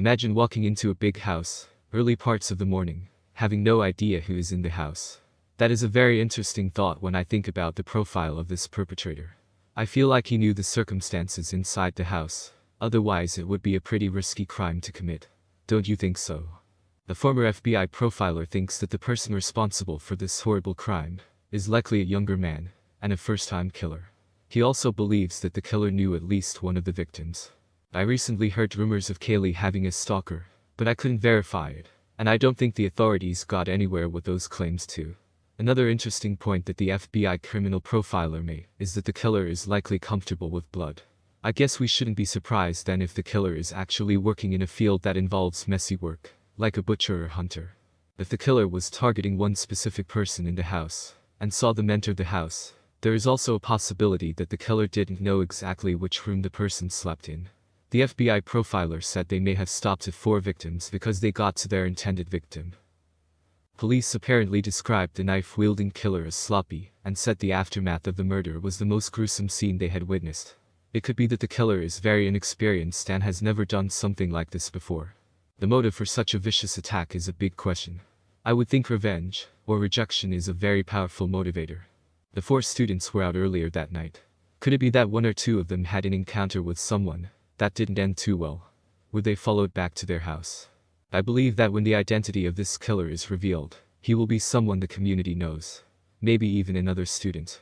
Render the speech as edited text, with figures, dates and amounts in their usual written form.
Imagine walking into a big house, early parts of the morning, having no idea who is in the house. That is a very interesting thought when I think about the profile of this perpetrator. I feel like he knew the circumstances inside the house, otherwise it would be a pretty risky crime to commit. Don't you think so? The former FBI profiler thinks that the person responsible for this horrible crime is likely a younger man and a first-time killer. He also believes that the killer knew at least one of the victims. I recently heard rumors of Kaylee having a stalker, but I couldn't verify it, and I don't think the authorities got anywhere with those claims too. Another interesting point that the FBI criminal profiler made is that the killer is likely comfortable with blood. I guess we shouldn't be surprised then if the killer is actually working in a field that involves messy work, like a butcher or hunter. If the killer was targeting one specific person in the house, and saw them enter the house, there is also a possibility that the killer didn't know exactly which room the person slept in. The FBI profiler said they may have stopped at 4 victims because they got to their intended victim. Police apparently described the knife-wielding killer as sloppy, and said the aftermath of the murder was the most gruesome scene they had witnessed. It could be that the killer is very inexperienced and has never done something like this before. The motive for such a vicious attack is a big question. I would think revenge, or rejection is a very powerful motivator. The 4 students were out earlier that night. Could it be that 1 or 2 of them had an encounter with someone that didn't end too well? Were they followed back to their house? I believe that when the identity of this killer is revealed, he will be someone the community knows. Maybe even another student.